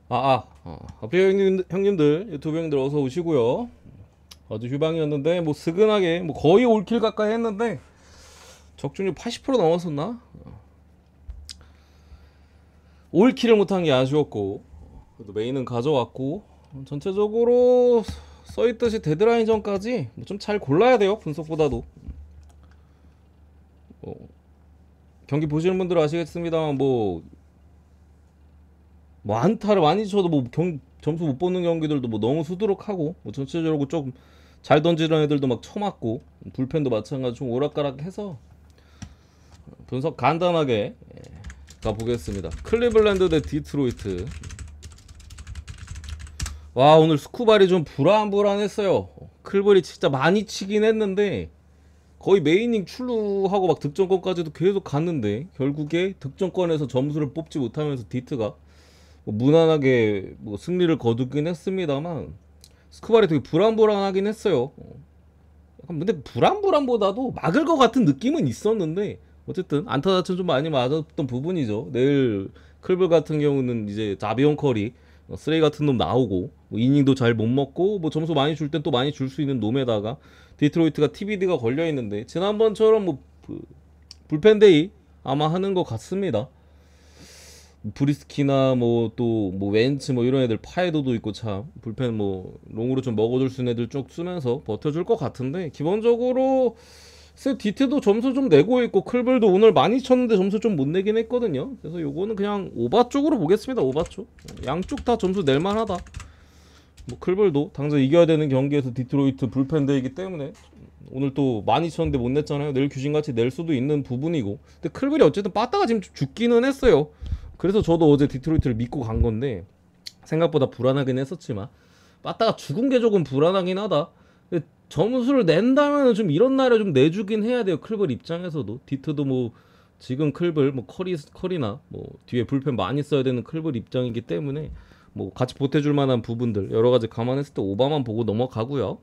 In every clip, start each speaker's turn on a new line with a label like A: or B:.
A: 앞에 형님들, 유튜브 형님들 어서 오시고요. 어제 휴방이었는데 뭐 스근하게 뭐 거의 올킬 가까이 했는데 적중률 80% 넘었었나? 올킬을 못한 게 아쉬웠고 그래도 메인은 가져왔고 전체적으로 써있듯이 데드라인 전까지 뭐 좀 잘 골라야 돼요. 분석보다도 경기 보시는 분들은 아시겠습니다만 뭐 안타를 많이 쳐도 점수 못 뽑는 경기들도 뭐 너무 수두룩하고 뭐 전체적으로 좀 잘 던지는 애들도 막 쳐맞고 불펜도 마찬가지 좀 오락가락해서 분석 간단하게 가보겠습니다. 클리블랜드 대 디트로이트. 와, 오늘 스쿠발이 좀 불안불안했어요. 클벌이 진짜 많이 치긴 했는데 거의 메이닝 출루하고 막 득점권까지도 계속 갔는데 결국에 득점권에서 점수를 뽑지 못하면서 디트가 뭐 무난하게 뭐 승리를 거두긴 했습니다만 스쿠발이 되게 불안불안하긴 했어요. 약간 근데 불안불안보다도 막을 것 같은 느낌은 있었는데 어쨌든 안타 자체는 좀 많이 맞았던 부분이죠. 내일 클블 같은 경우는 이제 자비온 커리 쓰레기 같은 놈 나오고 뭐 이닝도 잘 못 먹고 뭐 점수 많이 줄 땐 또 많이 줄 수 있는 놈에다가 디트로이트가 TBD가 걸려 있는데 지난번처럼 그 불펜데이 아마 하는 것 같습니다. 브리스키나 뭐 또 뭐 웬츠 뭐 이런 애들 파에도도 있고 참 불펜 뭐 롱으로 좀 먹어줄 수 있는 애들 쭉 쓰면서 버텨줄 것 같은데 기본적으로 디트도 점수 좀 내고 있고 클블도 오늘 많이 쳤는데 점수 좀 못 내긴 했거든요. 그래서 요거는 그냥 오바 쪽으로 보겠습니다. 오바 쪽 양쪽 다 점수 낼 만하다. 뭐 클블도 당장 이겨야 되는 경기에서 디트로이트 불펜데이기 때문에 오늘 또 많이 쳤는데 못 냈잖아요. 내일 규진같이 낼 수도 있는 부분이고 근데 클블이 어쨌든 빠따가 지금 죽기는 했어요. 그래서 저도 어제 디트로이트를 믿고 간 건데 생각보다 불안하긴 했었지만 빠따가 죽은 게 조금 불안하긴 하다. 근데 점수를 낸다면 좀 이런 날에 좀 내주긴 해야 돼요. 클블 입장에서도 디트도 뭐 지금 클블 뭐 커리나 뭐 뒤에 불펜 많이 써야 되는 클블 입장이기 때문에 뭐 같이 보태줄 만한 부분들 여러 가지 감안했을 때 오바만 보고 넘어가고요.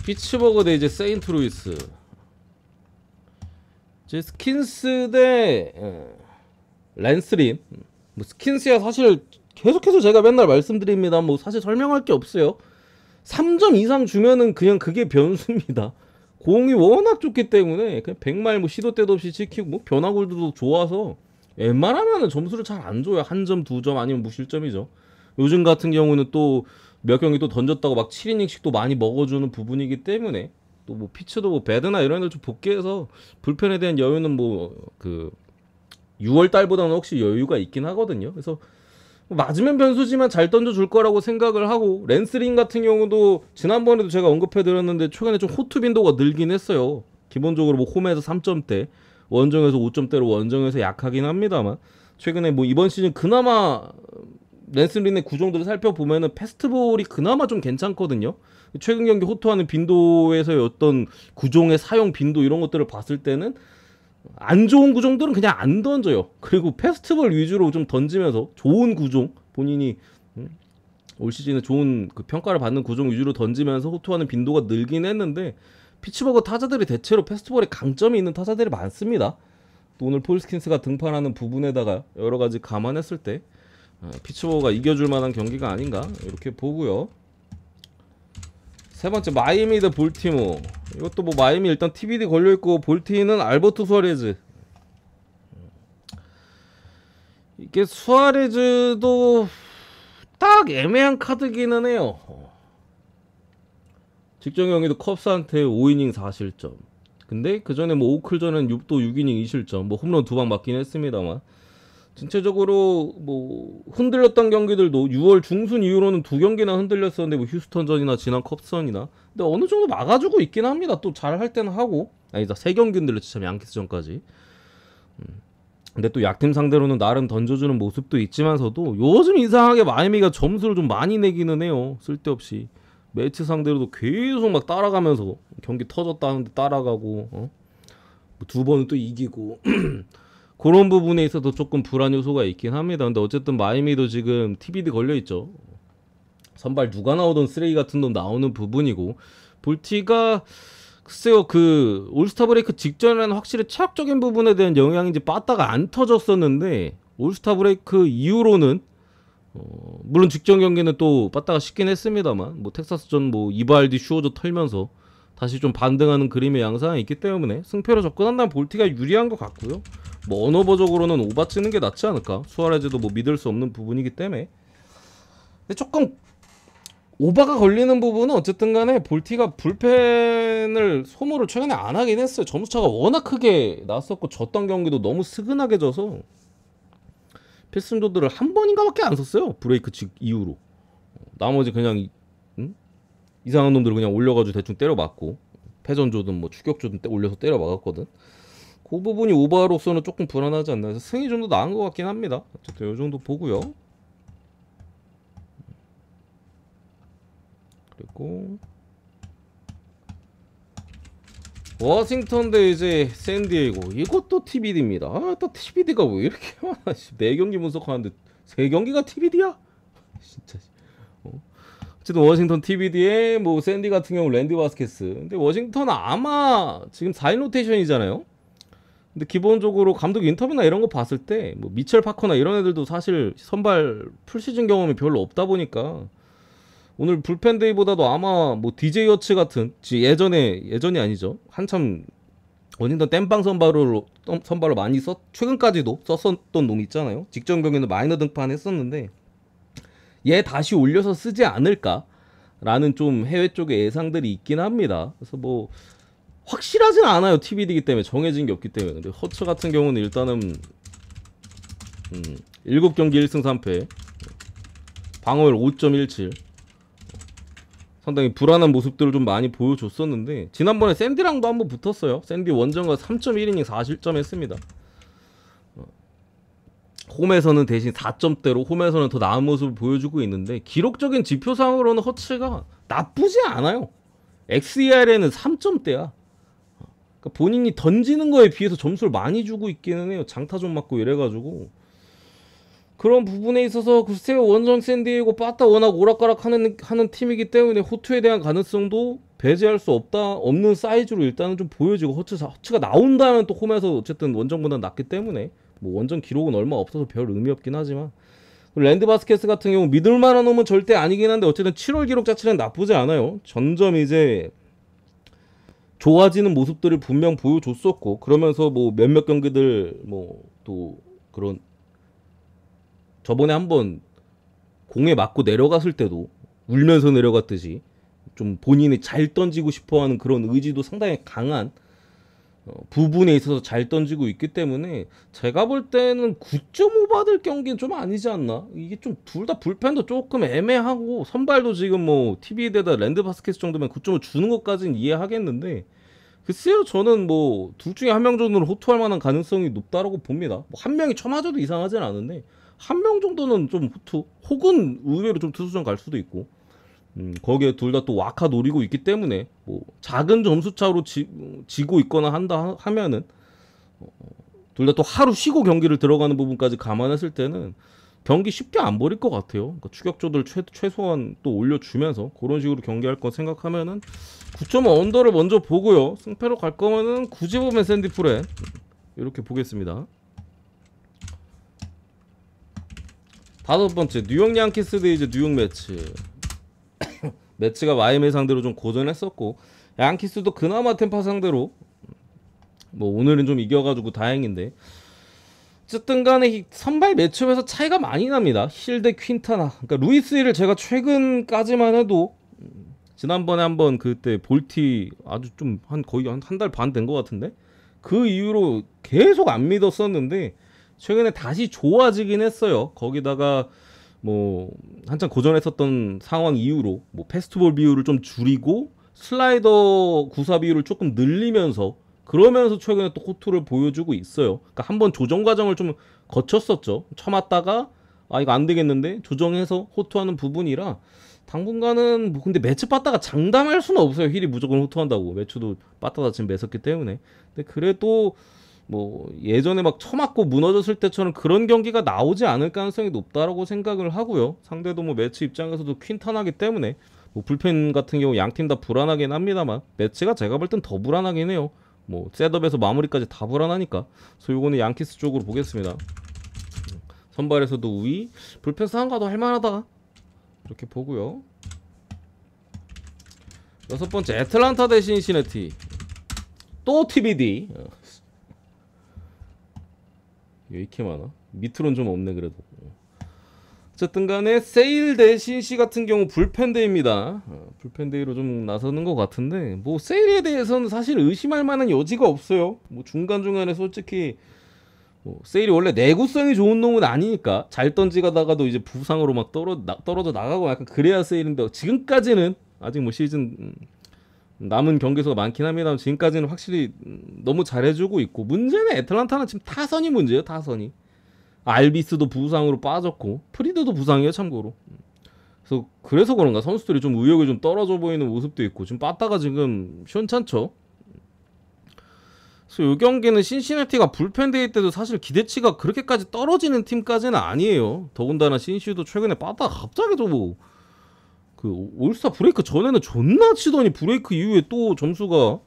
A: 피츠버그 대 이제 세인트루이스. 이제 스킨스 대 랜스린. 뭐 스킨스야 사실 계속해서 제가 맨날 말씀드립니다. 뭐 사실 설명할 게 없어요. 3점 이상 주면은 그냥 그게 변수입니다. 공이 워낙 좋기 때문에 그냥 100말 뭐 시도 때도 없이 지키고 뭐 변화골도 좋아서 웬만하면은 점수를 잘 안 줘요. 한 점, 두 점 아니면 무실점이죠. 요즘 같은 경우는 또 몇 경기 또 던졌다고 막 7이닝씩 또 많이 먹어주는 부분이기 때문에 또 뭐 피츠도 뭐 배드나 이런 애들 좀 복귀해서 불펜에 대한 여유는 뭐 그 6월 달보다는 혹시 여유가 있긴 하거든요. 그래서 맞으면 변수지만 잘 던져줄 거라고 생각을 하고 랜스링 같은 경우도 지난번에도 제가 언급해드렸는데 최근에 좀 호투 빈도가 늘긴 했어요. 기본적으로 뭐 홈에서 3점대 원정에서 5점대로 원정에서 약하긴 합니다만 최근에 뭐 이번 시즌 그나마 랜스린의 구종들을 살펴보면은 패스트볼이 그나마 좀 괜찮거든요. 최근 경기 호투하는 빈도에서의 어떤 구종의 사용 빈도 이런 것들을 봤을 때는 안 좋은 구종들은 그냥 안 던져요. 그리고 페스티벌 위주로 좀 던지면서 좋은 구종 본인이 올 시즌에 좋은 그 평가를 받는 구종 위주로 던지면서 호투하는 빈도가 늘긴 했는데 피츠버그 타자들이 대체로 페스티벌에 강점이 있는 타자들이 많습니다. 또 오늘 폴스킨스가 등판하는 부분에다가 여러 가지 감안했을 때 피츠버그가 이겨줄 만한 경기가 아닌가 이렇게 보고요. 세 번째 마이애미 대 볼티모. 이것도 뭐 마이애미 일단 TBD 걸려 있고 볼티는 알버트 수아레즈. 이게 수아레즈도 딱 애매한 카드기는 해요. 직전 경기도 컵스한테 5이닝 4실점. 근데 그 전에 뭐 오클전은 6도 6이닝 2실점. 뭐 홈런 2방 맞긴 했습니다만. 전체적으로 뭐 흔들렸던 경기들도 6월 중순 이후로는 2경기나 흔들렸었는데 뭐 휴스턴전이나 지난 컵스전이나 근데 어느 정도 막아주고 있긴 합니다. 또 잘할 때는 하고 아니다 3경기 흔들렸지 참 양키스전까지. 근데 또 약팀 상대로는 나름 던져주는 모습도 있지만서도 요즘 이상하게 마이애미가 점수를 좀 많이 내기는 해요. 쓸데없이 매치 상대로도 계속 막 따라가면서 경기 터졌다 하는데 따라가고 두 번은 또 이기고 그런 부분에 있어서 조금 불안 요소가 있긴 합니다. 근데 어쨌든 마이애미도 지금 TBD 걸려있죠. 선발 누가 나오던 쓰레기 같은 놈 나오는 부분이고 볼티가 글쎄요 그 올스타 브레이크 직전에는 확실히 체력적인 부분에 대한 영향인지 빠따가 안 터졌었는데 올스타 브레이크 이후로는 물론 직전 경기는 또 빠따가 쉽긴 했습니다만 뭐 텍사스전 뭐 이발디 슈어저 털면서 다시 좀 반등하는 그림의 양상이 있기 때문에 승패로 접근한다면 볼티가 유리한 것 같고요. 뭐 언어버적으로는 오바 치는 게 낫지 않을까. 수아레즈도 뭐 믿을 수 없는 부분이기 때문에. 근데 조금 오바가 걸리는 부분은 어쨌든 간에 볼티가 불펜을 소모를 최근에 안 하긴 했어요. 점수차가 워낙 크게 났었고 졌던 경기도 너무 스근하게 져서 필승조들을 한 번인가밖에 안 썼어요. 브레이크 직 이후로. 나머지 그냥 이상한 놈들을 그냥 올려가지고 대충 때려 맞고 패전조든 뭐 추격조든 올려서 때려 막았거든. 그 부분이 오바로서는 조금 불안하지 않나 해서 승이 좀 더 나은 것 같긴 합니다. 어쨌든 이 정도 보고요. 그리고 워싱턴 대 이제 샌디에이고 이것도 TBD입니다. 또 TBD가 왜 이렇게 많아? 매 경기 분석하는데 세 경기가 TBD야? 진짜. 어쨌든 워싱턴 TBD에 뭐 샌디 같은 경우 랜디 바스케스. 근데 워싱턴은 아마 지금 4인 로테이션이잖아요. 근데 기본적으로 감독 인터뷰나 이런 거 봤을 때 뭐 미첼 파커나 이런 애들도 사실 선발 풀시즌 경험이 별로 없다 보니까 오늘 불펜 데이보다도 아마 뭐 DJ 여츠 같은 예전이 아니죠. 한참 워싱턴 땜빵 선발로 많이 최근까지도 썼었던 놈 있잖아요. 직전 경기는 마이너 등판 했었는데 얘 다시 올려서 쓰지 않을까라는 좀 해외 쪽에 예상들이 있긴 합니다. 그래서 뭐 확실하진 않아요. TBD이기 때문에 정해진 게 없기 때문에. 근데 허츠 같은 경우는 일단은 7경기 1승 3패 방어율 5.17 상당히 불안한 모습들을 좀 많이 보여줬었는데 지난번에 샌디랑도 한번 붙었어요. 샌디 원정과 3.1이닝 4실점 했습니다. 홈에서는 대신 4점대로 홈에서는 더 나은 모습을 보여주고 있는데 기록적인 지표상으로는 허츠가 나쁘지 않아요. XER에는 3점대야. 그러니까 본인이 던지는 거에 비해서 점수를 많이 주고 있기는 해요. 장타 좀 맞고 이래가지고 그런 부분에 있어서 글쎄요. 원정 샌디에이고 빠따 워낙 오락가락 하는 팀이기 때문에 호투에 대한 가능성도 배제할 수 없는 사이즈로 일단은 좀 보여지고 허츠가 나온다면 또 홈에서 어쨌든 원정보다 낫기 때문에 뭐 원정 기록은 얼마 없어서 별 의미 없긴 하지만 랜드 바스케스 같은 경우 믿을만한 놈은 절대 아니긴 한데 어쨌든 7월 기록 자체는 나쁘지 않아요. 점점 이제 좋아지는 모습들을 분명 보여줬었고 그러면서 뭐 몇몇 경기들 뭐 또 그런 저번에 한번 공에 맞고 내려갔을 때도 울면서 내려갔듯이 좀 본인이 잘 던지고 싶어하는 그런 의지도 상당히 강한 부분에 있어서 잘 던지고 있기 때문에 제가 볼 때는 9.5 받을 경기는 좀 아니지 않나. 이게 좀 둘 다 불펜도 조금 애매하고 선발도 지금 뭐 TV에다 랜드 바스켓 정도면 9.5 주는 것까지는 이해하겠는데 글쎄요. 저는 뭐 둘 중에 한 명 정도는 호투할 만한 가능성이 높다라고 봅니다. 뭐 한 명이 쳐맞아도 이상하진 않은데 한 명 정도는 좀 호투 혹은 의외로 좀 투수전 갈 수도 있고 거기에 둘 다 또 와카 노리고 있기 때문에 뭐 작은 점수 차로 지고 있거나 하면은 둘 다 또 하루 쉬고 경기를 들어가는 부분까지 감안했을 때는 경기 쉽게 안 버릴 것 같아요. 그러니까 추격조들 최소한 또 올려주면서 그런 식으로 경기할 거 생각하면은 9.5 언더를 먼저 보고요. 승패로 갈 거면은 굳이 보면 샌디 프렌 이렇게 보겠습니다. 다섯 번째 뉴욕 양키스 대 이제 뉴욕 매츠. 매츠가 마이애미 상대로 좀 고전했었고 양키스도 그나마 템파 상대로 뭐 오늘은 좀 이겨가지고 다행인데 어쨌든 간에 선발 매치업에서 차이가 많이 납니다. 힐 대 퀸타나. 그러니까 루이스 힐을 제가 최근까지만 해도 지난번에 한번 그때 볼티 아주 좀 거의 한 달 반 된 것 같은데 그 이후로 계속 안 믿었었는데 최근에 다시 좋아지긴 했어요. 거기다가 뭐 한참 고전했었던 상황 이후로 뭐 패스트볼 비율을 좀 줄이고 슬라이더 구사 비율을 조금 늘리면서 그러면서 최근에 또 호투를 보여주고 있어요. 그러니까 한번 조정 과정을 좀 거쳤었죠. 쳐맞다가 아 이거 안 되겠는데 조정해서 호투하는 부분이라 당분간은 뭐 근데 매치 빠따가 장담할 수는 없어요. 힐이 무조건 호투한다고. 매치도 빠따다 지금 매섭기 때문에. 근데 그래도 뭐 예전에 막 쳐맞고 무너졌을 때처럼 그런 경기가 나오지 않을 가능성이 높다라고 생각을 하고요. 상대도 뭐 매치 입장에서도 퀸탄하기 때문에 뭐 불펜 같은 경우 양팀 다 불안하긴 합니다만 매치가 제가 볼 땐 더 불안하긴 해요. 뭐 셋업에서 마무리까지 다 불안하니까. 그래서 요거는 양키스 쪽으로 보겠습니다. 선발에서도 우위, 불펜 상가도 할만하다 이렇게 보고요. 여섯 번째 애틀란타 대 신시내티. 또 TBD. 왜 이렇게 많아? 밑으로는 좀 없네 그래도. 어쨌든 간에 세일 대 신시 같은 경우 불펜데이입니다. 불펜데이로 좀 나서는 것 같은데 뭐 세일에 대해서는 사실 의심할 만한 여지가 없어요. 뭐 중간중간에 솔직히 뭐 세일이 원래 내구성이 좋은 놈은 아니니까 잘 던지가다가도 이제 부상으로 막 떨어져 나가고 약간 그래야 세일인데 지금까지는 아직 뭐 시즌 남은 경기 수가 많긴 합니다. 지금까지는 확실히 너무 잘해주고 있고 문제는 애틀란타는 지금 타선이 문제예요. 타선이. 알비스도 부상으로 빠졌고 프리드도 부상이에요 참고로. 그래서 그런가 선수들이 좀 의욕이 좀 떨어져 보이는 모습도 있고 지금 빠따가 지금 시원찮죠. 그래서 이 경기는 신시내티가 불펜데이 때도 사실 기대치가 그렇게까지 떨어지는 팀까지는 아니에요. 더군다나 신시도 최근에 빠따가 갑자기 뭐 그 올스타 브레이크 전에는 존나 치더니 브레이크 이후에 또 점수가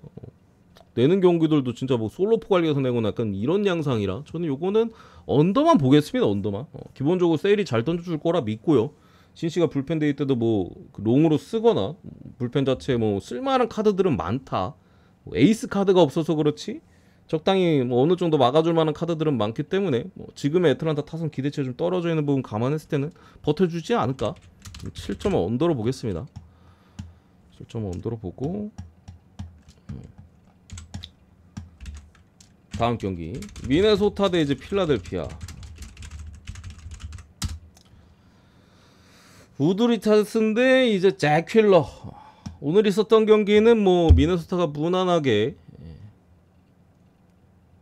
A: 내는 경기들도 진짜 뭐 솔로포 관리에서 내거나 약간 이런 양상이라 저는 요거는 언더만 보겠습니다. 언더만. 기본적으로 세일이 잘 던져줄 거라 믿고요. 신시가 불펜데이 때도 뭐 롱으로 쓰거나 불펜 자체에 뭐 쓸만한 카드들은 많다. 뭐 에이스 카드가 없어서 그렇지 적당히 뭐 어느 정도 막아줄 만한 카드들은 많기 때문에 뭐 지금의 애틀란타 타선 기대치가 좀 떨어져 있는 부분 감안했을 때는 버텨주지 않을까. 7.5 언더로 보겠습니다. 7.5 언더로 보고 다음 경기 미네소타 대 이제 필라델피아. 우드 리차드슨 대 이제 잭 퀼러. 오늘 있었던 경기는 뭐 미네소타가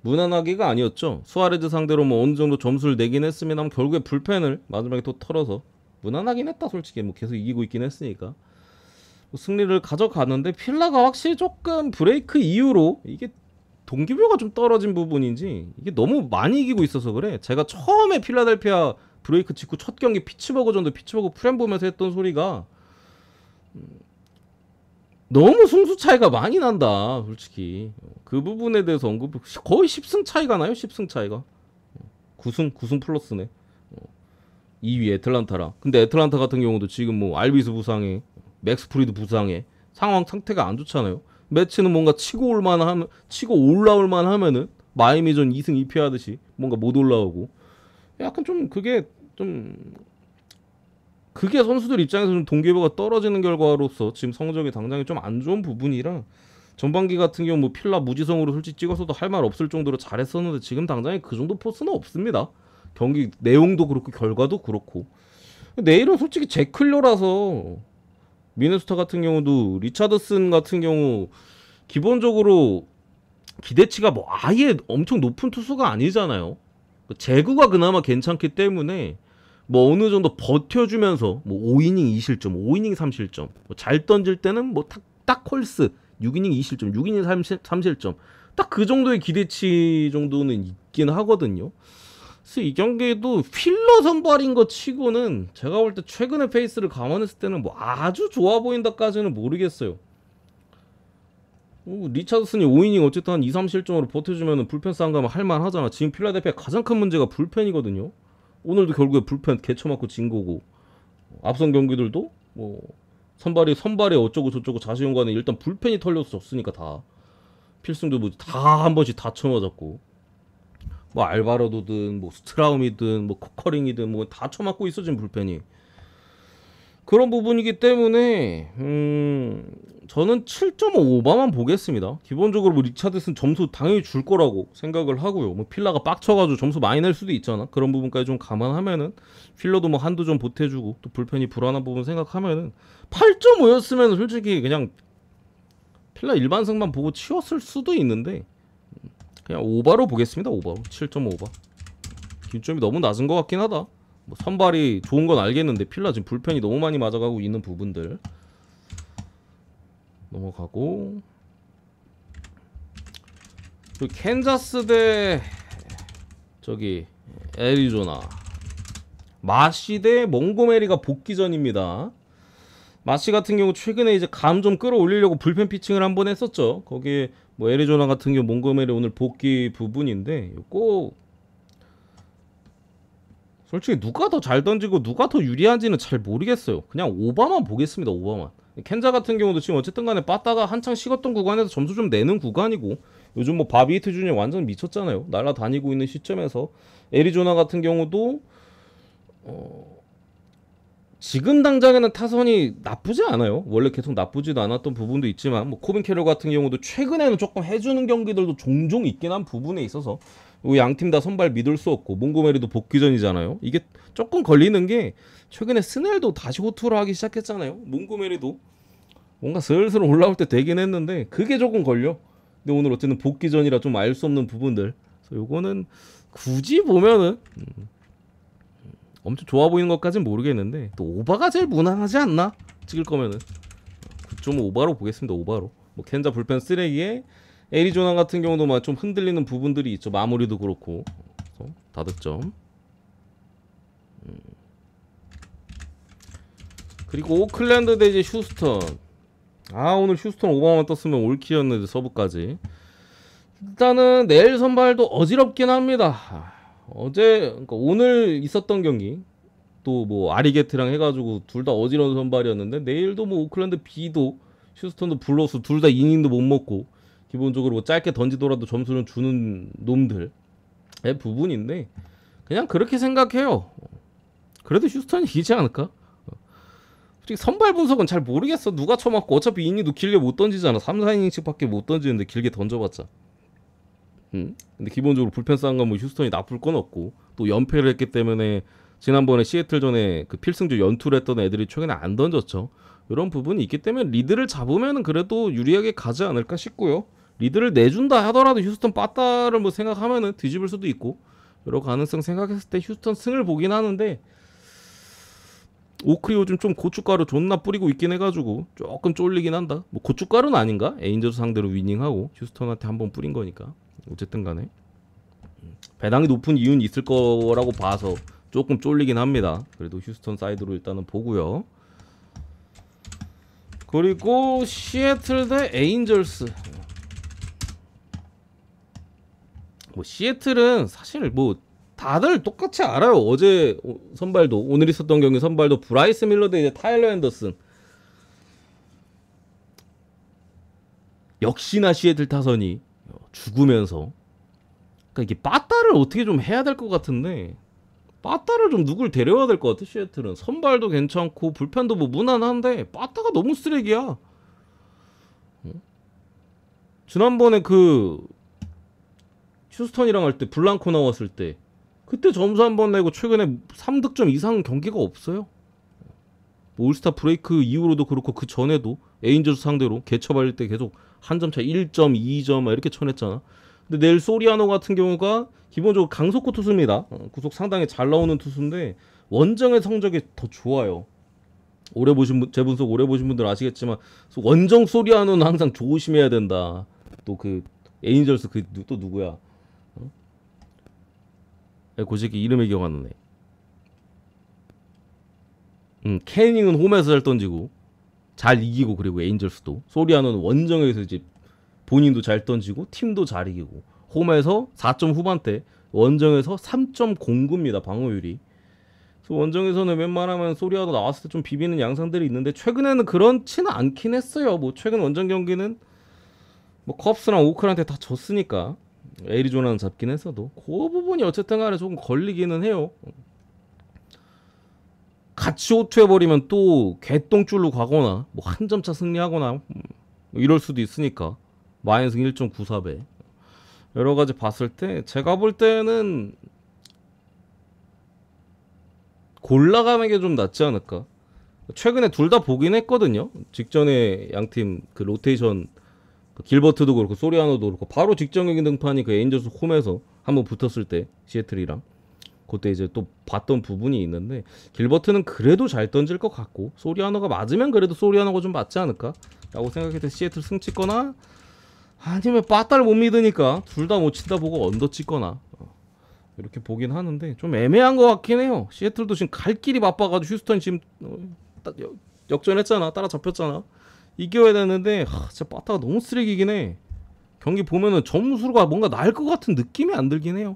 A: 무난하게가 아니었죠. 수아레즈 상대로 뭐 어느 정도 점수를 내긴 했습니다만 결국에 불펜을 마지막에 또 털어서 무난하긴 했다 솔직히. 뭐 계속 이기고 있긴 했으니까 뭐 승리를 가져가는데 필라가 확실히 조금 브레이크 이후로 이게 동기부여가 좀 떨어진 부분인지 이게 너무 많이 이기고 있어서 그래. 제가 처음에 필라델피아 브레이크 직후 첫 경기 피츠버그 전도 피츠버그 프렘 보면서 했던 소리가 너무 승수 차이가 많이 난다 솔직히. 그 부분에 대해서 언급 거의 10승 차이가 나요. 10승 차이가 9승 플러스네. 2위 애틀란타라. 근데 애틀란타 같은 경우도 지금 뭐 알비스 부상에 맥스 프리드 부상에 상태가 안 좋잖아요. 매치는 뭔가 치고 올라올만 하면은 마이미전 2승 2패 하듯이 뭔가 못 올라오고 약간 좀 그게 선수들 입장에서 좀 동기부여가 떨어지는 결과로서 지금 성적이 당장에 좀 안 좋은 부분이라 전반기 같은 경우 뭐 필라 무지성으로 솔직히 찍어서도 할 말 없을 정도로 잘했었는데 지금 당장에 그 정도 포스는 없습니다. 경기 내용도 그렇고 결과도 그렇고. 내일은 솔직히 제클러라서 미네소타 같은 경우도 리차드슨 같은 경우 기본적으로 기대치가 뭐 아예 엄청 높은 투수가 아니잖아요. 제구가 그나마 괜찮기 때문에 뭐 어느 정도 버텨주면서 뭐 5이닝 2실점, 5이닝 3실점, 뭐 잘 던질 때는 뭐 딱 콜스 6이닝 2실점, 6이닝 3실점 딱 그 정도의 기대치 정도는 있긴 하거든요. 그래서 이 경기에도 필러 선발인 것 치고는 제가 볼 때 최근의 페이스를 감안했을 때는 뭐 아주 좋아 보인다까지는 모르겠어요. 리차드슨이 5이닝 어쨌든 한 2, 3실점으로 버텨주면 불펜 싸움 가면 할만하잖아. 지금 필라델피아 가장 큰 문제가 불펜이거든요. 오늘도 결국에 불펜 개쳐맞고 진 거고 앞선 경기들도 뭐 선발이 어쩌고 저쩌고 자시용간에 일단 불펜이 털려서 졌으니까 다 필승도 뭐 다 한 번씩 다 쳐맞았고 뭐 알바로도든 뭐 스트라움이든 뭐 코커링이든 뭐 다 쳐맞고 있어 지금 불펜이. 그런 부분이기 때문에 저는 7.5오버만 보겠습니다. 기본적으로 뭐 리차드슨 점수 당연히 줄 거라고 생각을 하고요. 뭐 필라가 빡쳐가지고 점수 많이 낼 수도 있잖아. 그런 부분까지 좀 감안하면은 필러도 뭐 한두 점 보태주고 또 불펜이 불안한 부분 생각하면은 8.5였으면 솔직히 그냥 필라 일반승만 보고 치웠을 수도 있는데 그냥 오버로 보겠습니다. 오버로 7.5오버. 기준점이 너무 낮은 것 같긴 하다. 뭐 선발이 좋은 건 알겠는데 필라 지금 불펜이 너무 많이 맞아가고 있는 부분들 넘어가고 그리고 캔자스 대 저기 애리조나 마시 대 몽고메리가 복귀전입니다. 마시 같은 경우 최근에 이제 감 좀 끌어올리려고 불펜 피칭을 한번 했었죠. 거기에 뭐 애리조나 같은 경우 몽고메리 오늘 복귀 부분인데 꼭 솔직히 누가 더 잘 던지고 누가 더 유리한지는 잘 모르겠어요. 그냥 오바만 보겠습니다. 오바만. 켄자 같은 경우도 지금 어쨌든 간에 빠따가 한창 식었던 구간에서 점수 좀 내는 구간이고, 요즘 뭐 바비히트 주니어 완전 미쳤잖아요. 날아다니고 있는 시점에서 애리조나 같은 경우도 지금 당장에는 타선이 나쁘지 않아요. 원래 계속 나쁘지도 않았던 부분도 있지만, 뭐 코빈 캐럴 같은 경우도 최근에는 조금 해주는 경기들도 종종 있긴 한 부분에 있어서 양팀 다 선발 믿을 수 없고, 몽고메리도 복귀전이잖아요. 이게 조금 걸리는 게, 최근에 스넬도 다시 호투를 하기 시작했잖아요. 몽고메리도 뭔가 슬슬 올라올 때 되긴 했는데 그게 조금 걸려. 근데 오늘 어쨌든 복귀전이라 좀 알 수 없는 부분들, 그래서 요거는 굳이 보면은 엄청 좋아 보이는 것까진 모르겠는데, 또 오바가 제일 무난하지 않나? 찍을 거면은 9.5 오바로 보겠습니다. 오바로. 뭐 켄자 불펜 쓰레기에 애리조나 같은 경우도 막 좀 흔들리는 부분들이 있죠. 마무리도 그렇고. 다득점. 그리고 오클랜드 대 이제 휴스턴. 오늘 휴스턴 오바만 떴으면 올킬이었는데 서브까지. 일단은 내일 선발도 어지럽긴 합니다. 그러니까 오늘 있었던 경기 또 뭐 아리게트랑 해가지고 둘 다 어지러운 선발이었는데, 내일도 뭐 오클랜드 B도 휴스턴도 블러스 둘 다 이닝도 못 먹고 기본적으로 뭐 짧게 던지더라도 점수는 주는 놈들의 부분인데, 그냥 그렇게 생각해요. 그래도 휴스턴이 이기지 않을까? 솔직히 선발 분석은 잘 모르겠어. 누가 쳐맞고 어차피 이닝도 길게 못 던지잖아. 3, 4이닝씩 밖에 못 던지는데 길게 던져봤자. 근데 기본적으로 불펜 싸운 건 뭐 휴스턴이 나쁠 건 없고, 또 연패를 했기 때문에 지난번에 시애틀전에 그 필승조 연투를 했던 애들이 최근에 안 던졌죠. 이런 부분이 있기 때문에 리드를 잡으면 그래도 유리하게 가지 않을까 싶고요. 리드를 내준다 하더라도 휴스턴 빠따를 뭐 생각하면은 뒤집을 수도 있고, 여러 가능성 생각했을 때 휴스턴 승을 보긴 하는데, 오클이 요즘 좀 고춧가루 존나 뿌리고 있긴 해가지고 조금 쫄리긴 한다. 뭐 고춧가루는 아닌가? 에인저스 상대로 위닝하고 휴스턴한테 한번 뿌린 거니까. 어쨌든 간에 배당이 높은 이유는 있을 거라고 봐서 조금 쫄리긴 합니다. 그래도 휴스턴 사이드로 일단은 보고요. 그리고 시애틀 대 에인절스. 뭐 시애틀은 사실 뭐 다들 똑같이 알아요. 어제 선발도, 오늘 있었던 경기 선발도 브라이스 밀러 대 이제 타일러 앤더슨. 역시나 시애틀 타선이 죽으면서, 그러니까 이게 빠따를 어떻게 좀 해야 될 것 같은데, 빠따를 좀 누굴 데려와야 될 것 같아. 시애틀은 선발도 괜찮고 불펜도 뭐 무난한데 빠따가 너무 쓰레기야. 지난번에 그 휴스턴이랑 할 때 블랑코 나왔을 때 그때 점수 한 번 내고 최근에 3득점 이상 경기가 없어요. 올스타 브레이크 이후로도 그렇고 그 전에도 에인저스 상대로 개처발릴 때 계속 한 점 차 1점, 2점 이렇게 쳐냈잖아. 근데 내일 소리아노 같은 경우가 기본적으로 강속구 투수입니다. 구속 상당히 잘 나오는 투수인데 원정의 성적이 더 좋아요. 오래 보신 제 분석 오래 보신 분들 아시겠지만 원정 소리아노는 항상 조심해야 된다. 또 그 에인저스 그 또 누구야? 그 새끼 이름이 기억 안 나네. 캐닝은 홈에서 잘 던지고 잘 이기고, 그리고 에인절스도 소리아노는 원정에서 이제 본인도 잘 던지고 팀도 잘 이기고, 홈에서 4점 후반대, 원정에서 3.09입니다 방어율이. 그래서 원정에서는 웬만하면 소리아노 나왔을 때 좀 비비는 양상들이 있는데 최근에는 그렇지는 않긴 했어요. 뭐 최근 원정 경기는 뭐 컵스랑 오클한테 다 졌으니까 애리조나는 잡긴 했어도 그 부분이 어쨌든 간에 조금 걸리기는 해요. 같이 호투해버리면 또 개똥줄로 가거나 뭐 한 점차 승리하거나 이럴 수도 있으니까 마이너스 1.94배 여러가지 봤을 때 제가 볼 때는 골라가는 게 좀 낫지 않을까. 최근에 둘 다 보긴 했거든요. 직전에 양팀 그 로테이션 길버트도 그렇고 소리아노도 그렇고 바로 직전 경기 등판이 그 에인저스 홈에서 한번 붙었을 때 시애틀이랑 그때 이제 또 봤던 부분이 있는데, 길버트는 그래도 잘 던질 것 같고 소리아노가 맞으면 그래도 소리아노가 좀 맞지 않을까 라고 생각했을 때 시애틀 승 찍거나, 아니면 빠따를 못 믿으니까 둘 다 못 친다 보고 언더 찍거나 이렇게 보긴 하는데 좀 애매한 것 같긴 해요. 시애틀도 지금 갈 길이 바빠가지고 휴스턴 지금 역전했잖아. 따라잡혔잖아. 이겨야 되는데 진짜 빠따가 너무 쓰레기긴 해. 경기 보면은 점수가 뭔가 나을 것 같은 느낌이 안 들긴 해요.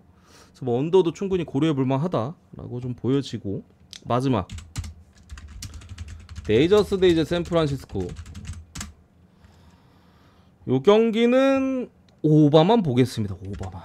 A: 그래서 뭐 언더도 충분히 고려해볼 만하다라고 좀 보여지고, 마지막 데이저스 대 이제 샌프란시스코. 요 경기는 오바만 보겠습니다. 오바만.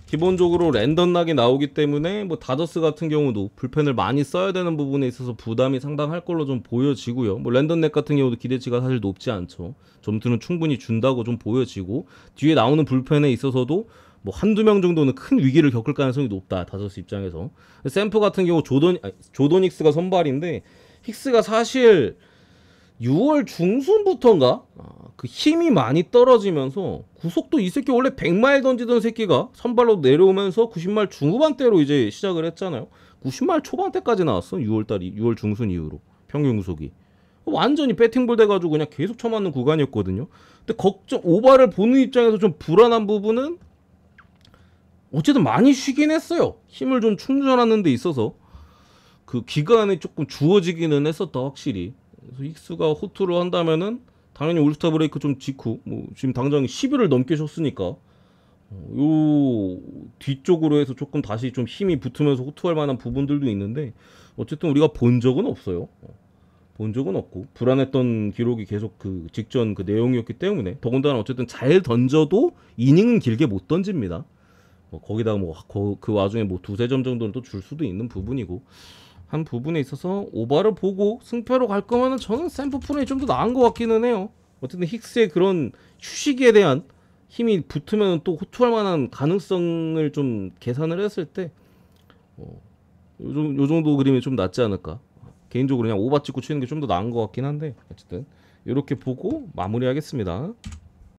A: 기본적으로 랜덤 낙이 나오기 때문에 뭐 다저스 같은 경우도 불펜을 많이 써야 되는 부분에 있어서 부담이 상당할 걸로 좀 보여지고요. 뭐 랜덤 넥 같은 경우도 기대치가 사실 높지 않죠. 점수는 충분히 준다고 좀 보여지고, 뒤에 나오는 불펜에 있어서도 뭐 한두 명 정도는 큰 위기를 겪을 가능성이 높다, 다저스 입장에서. 샘프 같은 경우 조던 힉스가 선발인데, 힉스가 사실 6월 중순부터인가 그 힘이 많이 떨어지면서, 구속도 이 새끼 원래 100마일 던지던 새끼가 선발로 내려오면서 90마일 중후반대로 이제 시작을 했잖아요. 90마일 초반대까지 나왔어. 6월 중순 이후로 평균 구속이 완전히 배팅볼 돼가지고 그냥 계속 쳐맞는 구간이었거든요. 근데 오바를 보는 입장에서 좀 불안한 부분은, 어쨌든 많이 쉬긴 했어요. 힘을 좀 충전하는 데 있어서 그 기간이 조금 주어지기는 했었다, 확실히. 그래서 힉스가 호투를 한다면은 당연히 올스타 브레이크 좀 직후, 뭐 지금 당장 10일을 넘게 쉬었으니까 요 뒤쪽으로 해서 조금 다시 좀 힘이 붙으면서 호투할 만한 부분들도 있는데, 어쨌든 우리가 본 적은 없어요. 본 적은 없고 불안했던 기록이 계속 그 직전 그 내용이었기 때문에, 더군다나 어쨌든 잘 던져도 이닝은 길게 못 던집니다. 거기다가 뭐 그 와중에 뭐 두세 점 정도는 또 줄 수도 있는 부분이고, 한 부분에 있어서 오바를 보고 승패로 갈 거면은 저는 샘프 프론이 좀 더 나은 것 같기는 해요. 어쨌든 힉스의 그런 휴식에 대한 힘이 붙으면 또 호투할 만한 가능성을 좀 계산을 했을 때, 요 정도 그림이 좀 낫지 않을까. 개인적으로 그냥 오바 찍고 치는 게 좀 더 나은 것 같긴 한데, 어쨌든 이렇게 보고 마무리하겠습니다.